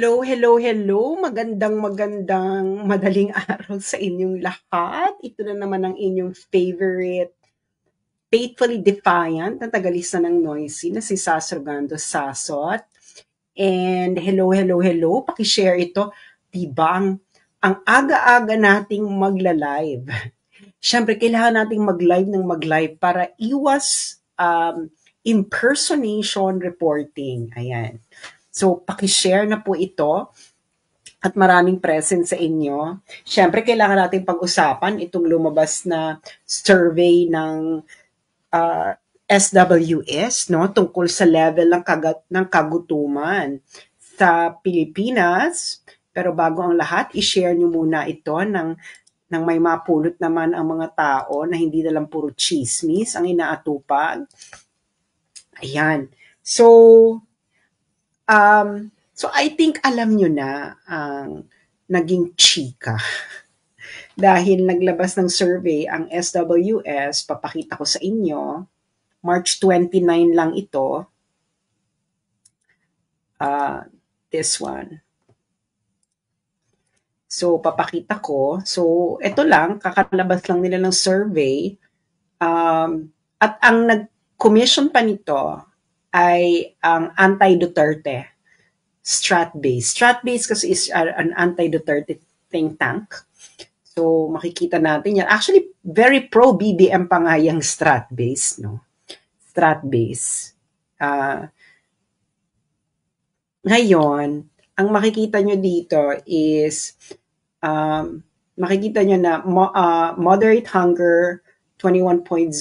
Hello. Magandang madaling araw sa inyong lahat. Ito na naman ang inyong favorite, faithfully defiant na tagalista ng Noisy na si Sasorgando Sasot. And hello. Pakishare ito. Diba ang aga-aga nating magla-live. Siyempre, kailangan nating mag-live para iwas impersonation reporting. Ayan. So, pakishare na po ito at maraming present sa inyo. Siyempre, kailangan natin pag-usapan itong lumabas na survey ng SWS tungkol sa level ng kagutuman sa Pilipinas. Pero bago ang lahat, i-share nyo muna ito ng may mapulot naman ang mga tao na hindi na lang puro chismis ang inaatupag. Ayan. So I think alam nyo na ang naging chika. Dahil naglabas ng survey ang SWS, papakita ko sa inyo, March 29 lang ito. This one. So, papakita ko. So, ito lang, kakalabas lang nila ng survey. At ang nag-commission pa nito ay ang anti-Duterte Stratbase. Stratbase kasi is an anti-Duterte think tank. So, makikita natin yan. Actually, very pro-BBM pa nga yung Stratbase, no? Stratbase. Ngayon, ang makikita nyo dito is makikita nyo na moderate hunger, 21.0%,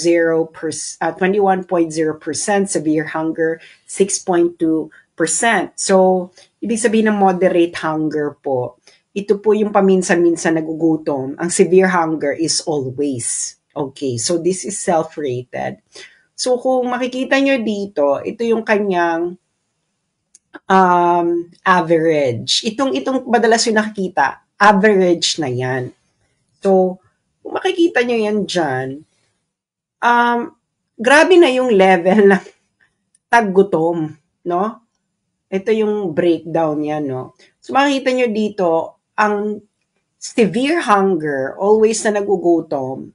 severe hunger, 6.2%. So, ibig sabihin ng moderate hunger po, ito po yung paminsan-minsan nagugutom. Ang severe hunger is always. Okay, so this is self-rated. So, kung makikita nyo dito, ito yung kanyang average. Itong madalas yung nakikita, average na yan. So, kung makikita nyo yan dyan, grabe na yung level ng taggutom, no? Ito yung breakdown yan, no? So, makikita nyo dito, ang severe hunger, always na nagugutom,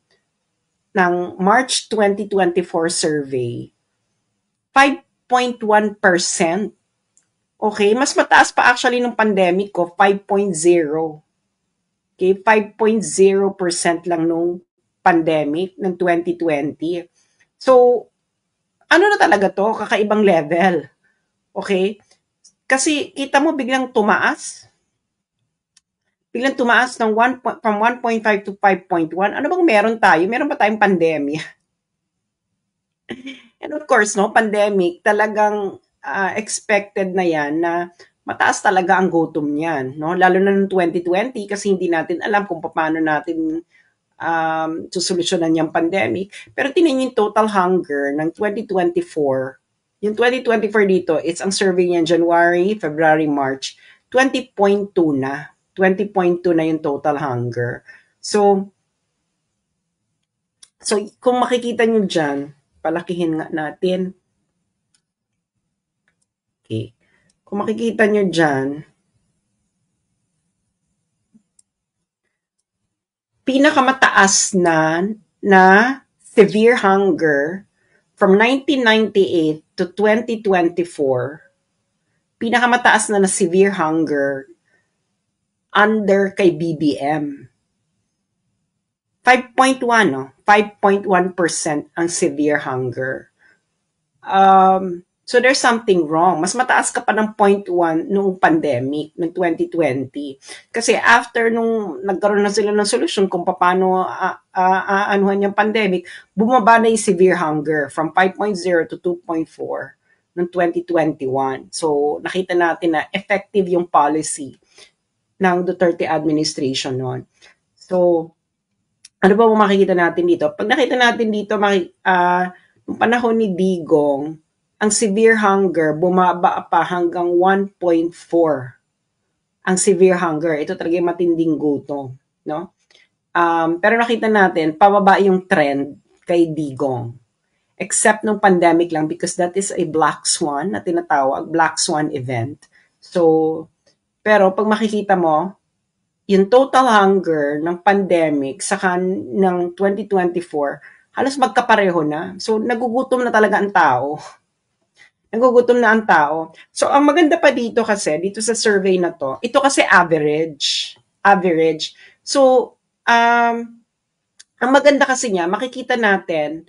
ng March 2024 survey, 5.1%. Okay, mas mataas pa actually nung pandemic ko, 5.0. Okay, 5.0% lang nung pandemic ng 2020. So, ano na talaga to? Kakaibang level. Okay? Kasi kita mo biglang tumaas. Biglang tumaas ng from 1.5 to 5.1. Ano bang meron tayo? Meron ba tayong pandemya? And of course, no, pandemic, talagang expected na yan na mataas talaga ang gutom niyan, no? Lalo na noong 2020 kasi hindi natin alam kung paano natin susolusyonan yung pandemic. Pero tingnan yung total hunger ng 2024. Yung 2024 dito, it's ang survey niyan January, February, March, 20.2 na. 20.2 na yung total hunger. So kung makikita nyo dyan, palakihin nga natin. Okay. Kung makikita nyo dyan, pinakamataas na severe hunger from 1998 to 2024, pinakamataas na severe hunger under kay BBM. 5.1, no? 5.1% ang severe hunger. So there's something wrong. Mas mataas ka pa ng 0.1 noong pandemic, noong 2020. Kasi after nung nagkaroon na sila ng solusyon kung paano anuhan yung pandemic, bumaba na yung severe hunger from 5.0 to 2.4 noong 2021. So nakita natin na effective yung policy ng Duterte administration noon. So, ano ba makikita natin dito? Pag nakita natin dito, noong panahon ni Digong, ang severe hunger bumaba pa hanggang 1.4. Ang severe hunger, ito talaga yung matinding gutom, no? Pero nakita natin, pababa yung trend kay Digong. Except nung pandemic lang because that is a black swan na tinatawag, black swan event. So, Pero pag makikita mo, yung total hunger ng pandemic saka ng 2024, halos magkapareho na. So, nagugutom na talaga ang tao. Nagugutom na ang tao. So, ang maganda pa dito kasi, dito sa survey na to, ito kasi average. Average. So, ang maganda kasi niya, makikita natin,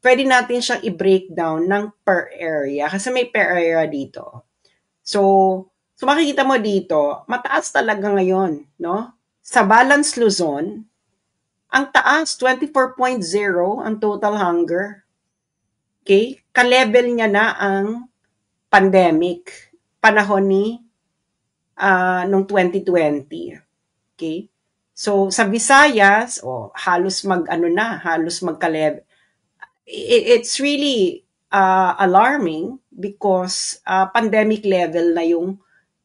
pwede natin siyang i-breakdown ng per area. Kasi may per area dito. So makikita mo dito, mataas talaga ngayon, no? Sa Balance Luzon, ang taas, 24.0 ang total hunger. Okay? Ka-level niya na ang pandemic, panahon ni nung 2020. Okay? So sa Visayas, halos halos magka-level. It's really alarming because pandemic level na yung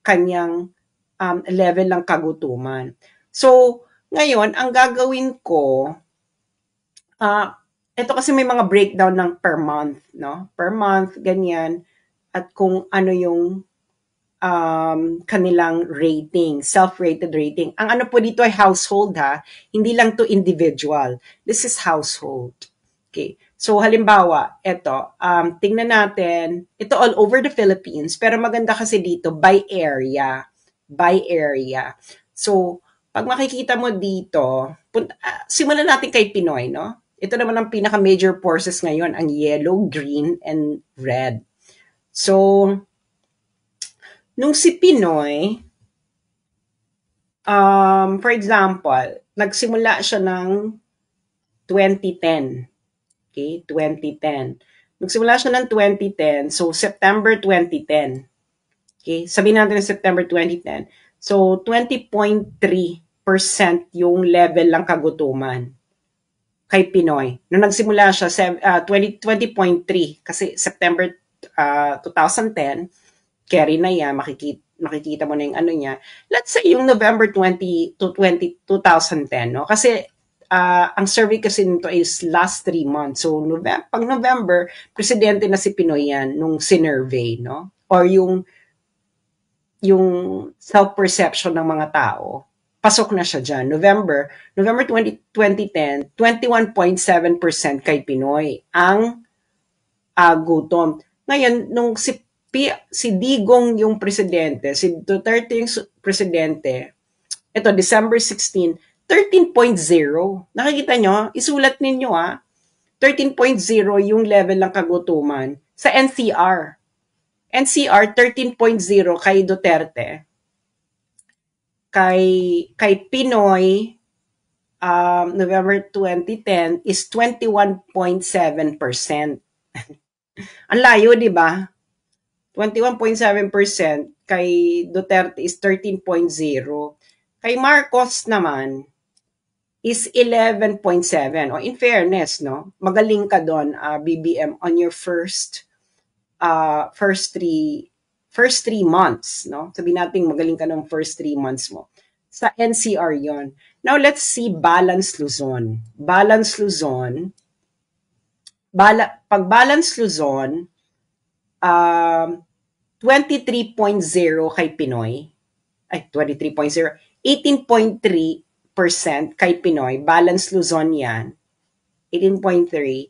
kanyang level ng kagutuman. So, ngayon, ang gagawin ko, ito kasi may mga breakdown ng per month, no? Per month, ganyan, at kung ano yung kanilang rating, self-rated rating. Ang ano po dito ay household ha, hindi lang to individual. This is household. Okay. So halimbawa, ito, tingnan natin, ito all over the Philippines, pero maganda kasi dito by area. By area. So, pag makikita mo dito, simulan natin kay Pinoy, no? Ito naman ang pinaka-major forces ngayon, ang yellow, green, and red. So, nung si Pinoy, for example, nagsimula siya ng 2010. Okay, 2010. Nagsimula siya ng 2010, so September 2010. Okay, sabihin natin ng September 2010. So, 20.3% yung level ng kagutuman kay Pinoy. Nung nagsimula siya, 20.3 kasi September 2010, carry na yan, makikita mo na yung ano niya. Let's say yung November 20 to 2010, no? Kasi ang survey kasi nito is last 3 months. So pag November, presidente na si Pinoy yan nung sinurvey, no? Or yung self-perception ng mga tao, pasok na siya dyan. November 2010, 21.7% kay Pinoy ang gutom. Ngayon, nung si Digong yung presidente, si Duterte yung presidente, ito, December 16, 13.0. Nakikita nyo? Isulat ninyo 13.0 yung level ng kagutuman sa NCR. NCR, 13.0 kay Duterte. Kay Pinoy, November 2010 is 21.7%. Ang layo, di ba? 21.7%, kay Duterte is 13.0. Kay Marcos naman is 11.7. O in fairness, no? Magaling ka doon, BBM, on your first three months, no? Sabihin natin magaling ka ng first 3 months mo. Sa NCR yon. Now, let's see Balance Luzon. Balance Luzon, pag Balance Luzon, 23.0 kay Pinoy. Ay, 23.0. 18.3% kay Pinoy. Balance Luzon yan. 18.3.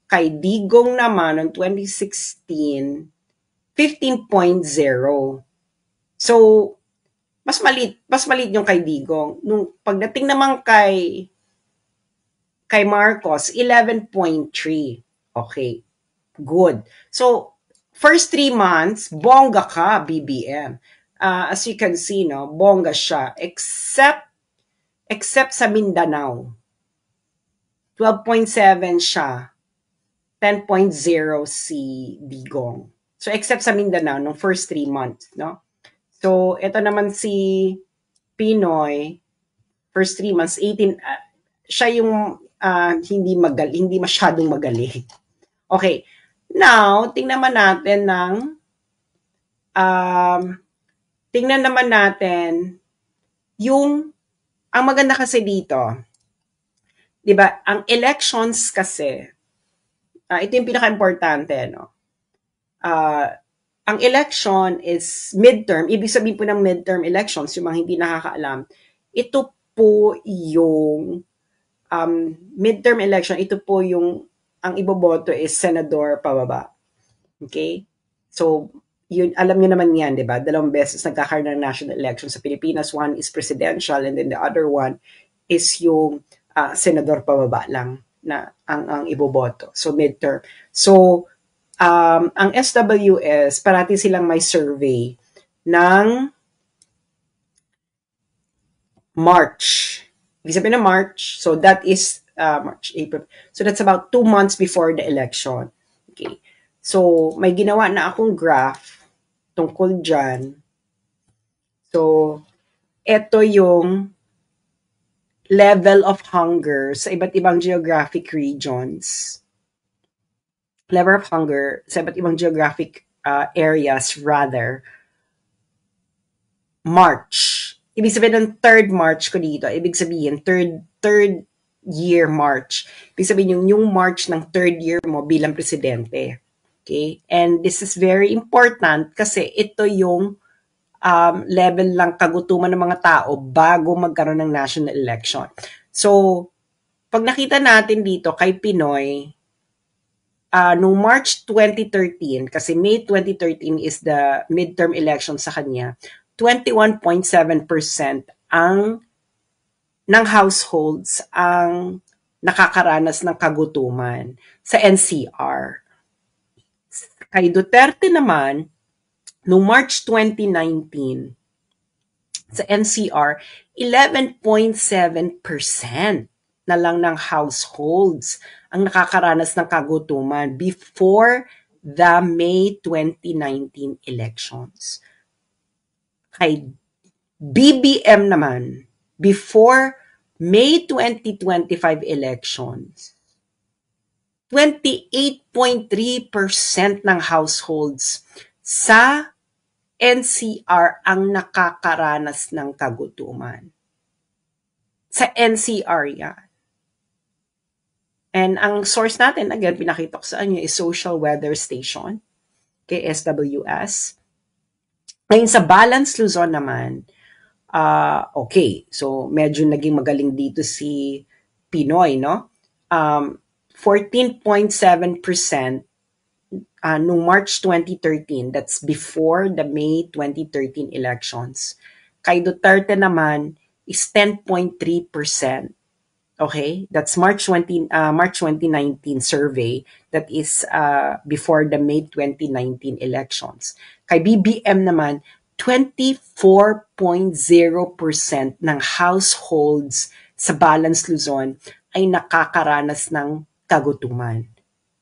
Kay Digong naman, noong 2016, 15.0. So, mas malit yung kay Digong. Nung pagdating naman kay Marcos, 11.3. Okay. Good. So, first 3 months, bongga ka, BBM. As you can see, no, bongga siya. Except sa Mindanao. 12.7 siya. 10.0 si Digong. So, except sa Mindanao, nung first 3 months, no? So, ito naman si Pinoy, first 3 months, 18, siya yung hindi masyadong magaling. Okay. Now, tingnan naman natin yung, ang maganda kasi dito, di ba, ang elections kasi, ito yung pinaka-importante, no? ang election is midterm. Ibig sabihin po ng midterm elections, yung mga hindi nakakaalam, ito po yung midterm election, ito po yung ang iboboto is senador pababa. Okay? So, yun, alam niyo naman yan, di ba? 2 beses nagkakaroon ng national election sa Pilipinas. One is presidential and then the other one is yung senador pababa lang na ang iboboto. So, midterm. So, ang SWS, parati silang may survey ng March. Ibig sabihin na March, so that is March, April. So that's about 2 months before the election. Okay. So, may ginawa na akong graph tungkol dyan. So, ito yung level of hunger sa iba't ibang geographic regions. Level of hunger sa iba't ibang geographic areas rather. March. Ibig sabihin ng 3rd March ko dito, ibig sabihin third year March. Ibig sabihin yung March ng 3rd year mo bilang presidente. Okay? And this is very important kasi ito yung level ng kagutuman ng mga tao bago magkaroon ng national election. So, pag nakita natin dito kay Pinoy, noong March 2013, kasi May 2013 is the midterm election sa kanya, 21.7% ang ng households ang nakakaranas ng kagutuman sa NCR. Kay Duterte naman, noong March 2019, sa NCR, 11.7% na lang ng households ang nakakaranas ng kagutuman before the May 2019 elections. Kay BBM naman, before May 2025 elections, 28.3% ng households sa NCR ang nakakaranas ng kagutuman. Sa NCR yan. And ang source natin, again, pinakita ko sa inyo, is Social Weather Station, KSWS. Ngayon sa Balance Luzon naman, okay, so medyo naging magaling dito si Pinoy, no? 14.7% noong March 2013, that's before the May 2013 elections. Kay Duterte naman is 10.3%. Okay, that's March 2019 survey, that is before the May 2019 elections. Kay BBM naman, 24.0% ng households sa Balance Luzon ay nakakaranas ng kagutuman.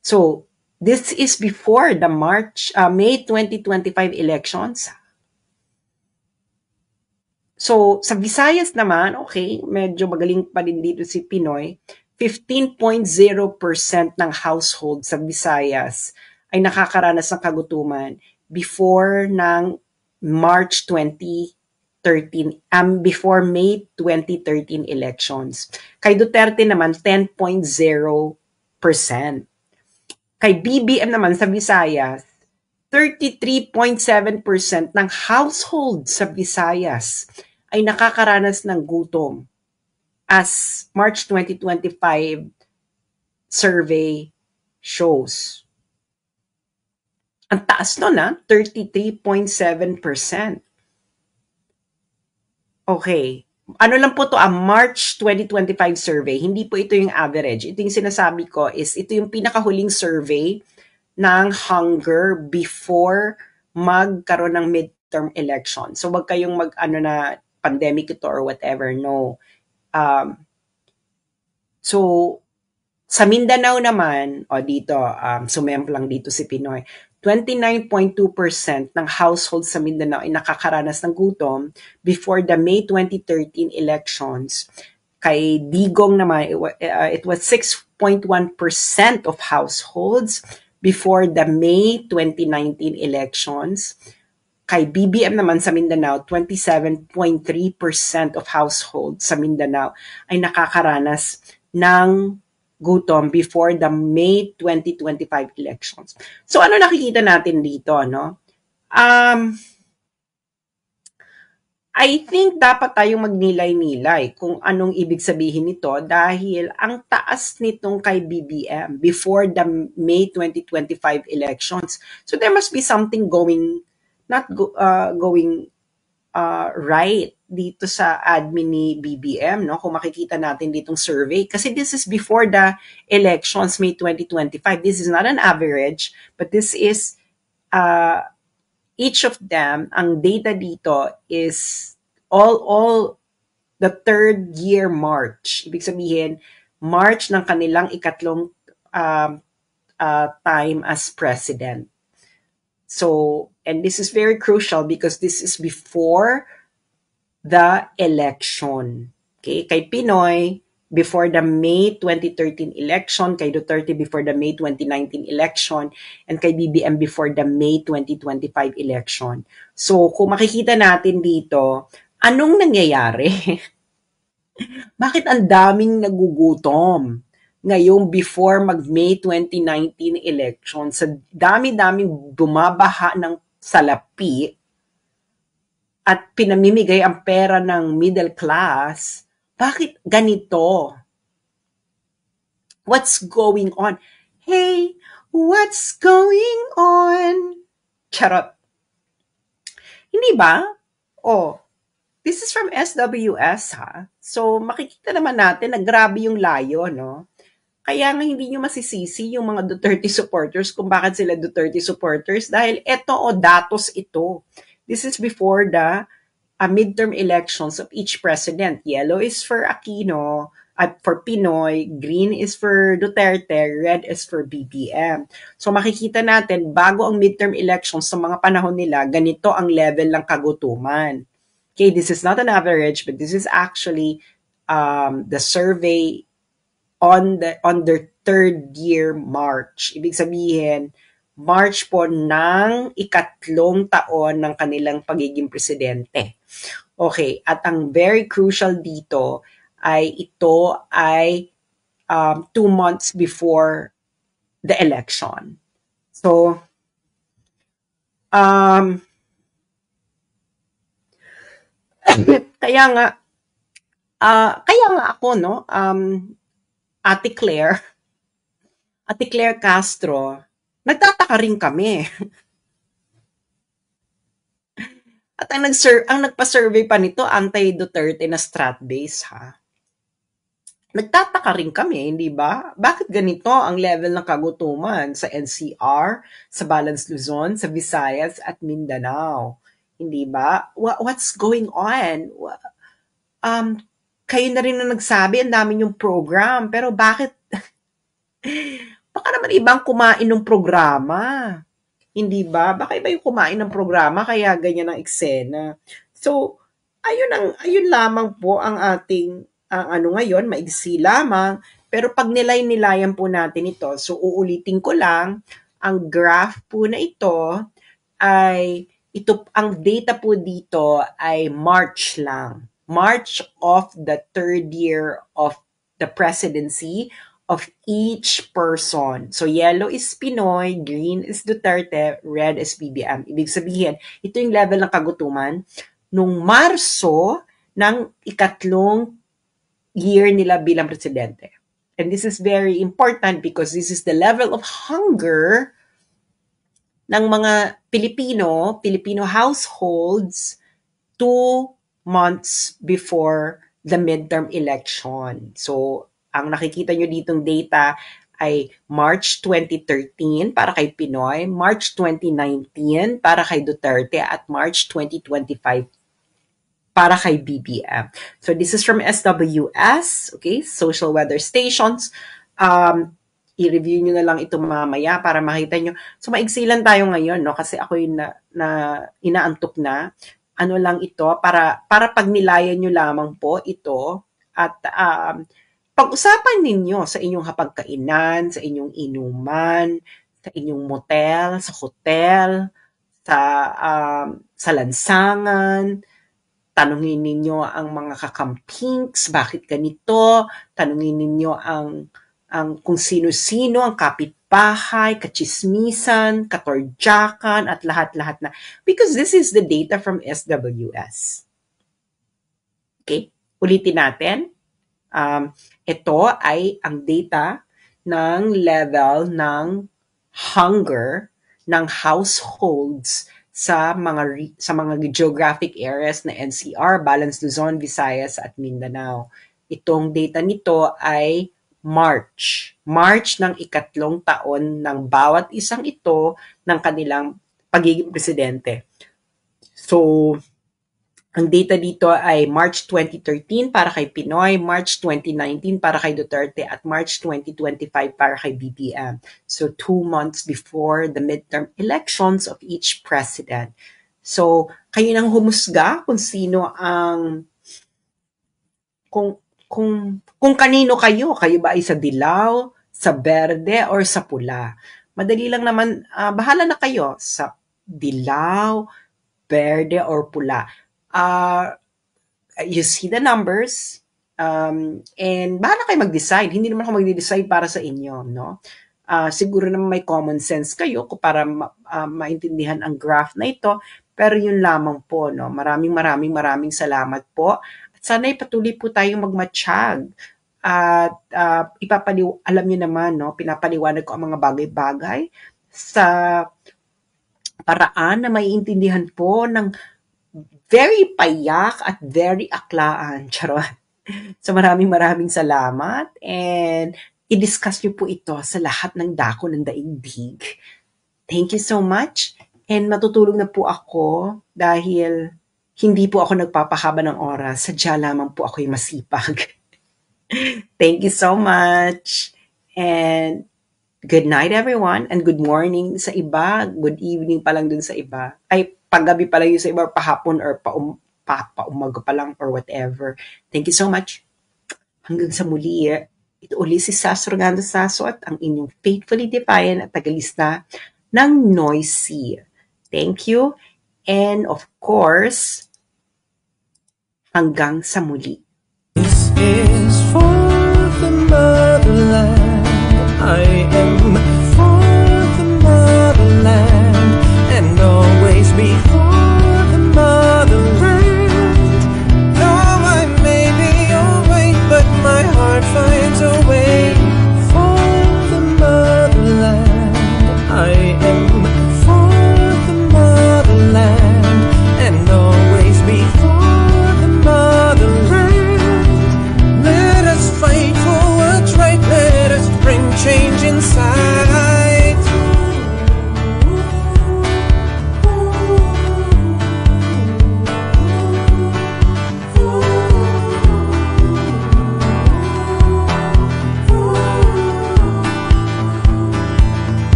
So, this is before the May 2025 elections. So, sa Visayas naman, okay, medyo magaling pa din dito si Pinoy. 15.0% ng household sa Visayas ay nakakaranas ng kagutuman before ng March 2013, before May 2013 elections. Kay Duterte naman, 10.0%. Kay BBM naman sa Visayas, 33.7% ng household sa Visayas ay nakakaranas ng gutom as March 2025 survey shows. Ang taas nun, 33.7%. Okay. Ano lang po to, March 2025 survey. Hindi po ito yung average. Ito yung sinasabi ko is ito yung pinakahuling survey ng hunger before magkaroon ng midterm election. So, wag kayong na pandemic ito or whatever. No. So, sa Mindanao naman, dito, sumemplang dito si Pinoy, 29.2% ng households sa Mindanao ay nakakaranas ng gutom before the May 2013 elections. Kay Digong naman, it was 6.1% of households before the May 2019 elections. Kay BBM naman sa Mindanao, 27.3% of households sa Mindanao ay nakakaranas ng gutom before the May 2025 elections. So ano nakikita natin dito, no? Um, I think dapat tayong magnilay-nilay kung anong ibig sabihin nito dahil ang taas nitong kay BBM before the May 2025 elections. So there must be something going right dito sa admin ni BBM, no? Kung makikita natin ditong survey. Kasi this is before the elections, May 2025. This is not an average, but this is uh, each of them, ang data dito is all the third year March. Ibig sabihin, March ng kanilang ikatlong um, time as president. So, and this is very crucial because this is before the election. Okay? Kay Pinoy, before the May 2013 election, kay Duterte before the May 2019 election, and kay BBM before the May 2025 election. So, kung makikita natin dito, anong nangyayari? Bakit ang daming nagugutom? Ngayong before mag-May 2019 election, sa dami-daming bumabaha ng salapi at pinamimigay ang pera ng middle class, bakit ganito? What's going on? Hey, what's going on? Charot. Hindi ba? Oh, this is from SWS ha. So makikita naman natin na grabe yung layo, no? Kaya nga hindi nyo masisisi yung mga Duterte supporters kung bakit sila Duterte supporters dahil eto datos ito. This is before the midterm elections of each president. Yellow is for Aquino, at for Pinoy, green is for Duterte, red is for BBM. So makikita natin, bago ang midterm elections sa mga panahon nila, ganito ang level ng kagutuman. Okay, this is not an average, but this is actually the survey on their third year March. Ibig sabihin, March po ng ikatlong taon ng kanilang pagiging presidente. Okay, at ang very crucial dito ay ito ay 2 months before the election. So, kaya nga ako, no, Ate Claire Castro, nagtataka rin kami. At ang nagpa-survey pa nito, anti-Duterte na Stratbase, ha? Nagtataka rin kami, hindi ba? Bakit ganito ang level ng kagutuman sa NCR, sa Balance Luzon, sa Visayas at Mindanao? Hindi ba? What's going on? Kayo na rin na nagsabi, ang dami yung program, pero bakit baka naman ibang kumain ng programa? Hindi ba? Baka iba yung kumain ng programa kaya ganyan ang eksena. So, ayun lamang po ang ating ngayon, maigsi lamang. Pero pag nilay-nilayan po natin ito, so uulitin ko lang, ang graph po na ito ang data po dito ay March lang. March of the third year of the presidency of each person. So, yellow is Pinoy, green is Duterte, red is BBM. Ibig sabihin, ito yung level ng kagutuman nung Marso ng ikatlong year nila bilang presidente. And this is very important because this is the level of hunger ng mga Filipino households 2 months before the midterm election. So, ang nakikita nyo ditong data ay March 2013 para kay Pinoy, March 2019 para kay Duterte, at March 2025 para kay BBM. So, this is from SWS, okay, Social Weather Stations. I-review nyo na lang ito mamaya para makita nyo. So, maigsi lang tayo ngayon, no? Kasi ako yung inaantok na. Ano lang ito, para pagnilayan nyo lamang po ito. At pag-usapan ninyo sa inyong hapagkainan, sa inyong inuman, sa inyong motel, sa hotel, sa lansangan. Tanungin ninyo ang mga kakampings, bakit ganito? Tanungin ninyo ang kung sino-sino, ang kapitbahay, kachismisan, katorjakan, at lahat-lahat na. Because this is the data from SWS. Okay? Ulitin natin. Ito ay ang data ng level ng hunger ng households sa mga geographic areas na NCR, Balanced Luzon, Visayas at Mindanao. Itong data nito ay March ng ikatlong taon ng bawat isang ito ng kanilang pagiging presidente. So, ang data dito ay March 2013 para kay Pinoy, March 2019 para kay Duterte, at March 2025 para kay BBM. So, 2 months before the midterm elections of each president. So, kayo nang humusga kung sino ang kung kanino kayo ba ay sa dilaw, sa berde, or sa pula. Madali lang naman, bahala na kayo sa dilaw, berde, or pula. You see the numbers, and bahala kayo mag-decide. Hindi naman ako mag-decide para sa inyo, no? Siguro naman may common sense kayo para maintindihan ang graph na ito, pero yun lamang po, no? Maraming salamat po. At sana'y patuloy po tayong magmatsyag. At alam niyo naman, no? Pinapaliwanag ko ang mga bagay-bagay sa paraan na maiintindihan po ng very payak at very aklaan. Charot. So maraming salamat, and i-discuss niyo po ito sa lahat ng dako ng daigdig. Thank you so much, and matutulog na po ako dahil hindi po ako nagpapahaba ng oras. Sadya lamang po ako yung masipag. Thank you so much, and good night everyone, and good morning sa iba, good evening pa lang dun sa iba. Ay, paggabi pa lang yun sa iba, pahapon or paumaga pa lang or whatever. Thank you so much. Hanggang sa muli, ito uli si Sasso Orgando Sasso at ang inyong faithfully defiant at tagalista ng Noisy. Thank you. And of course, hanggang sa muli. This is for the motherland.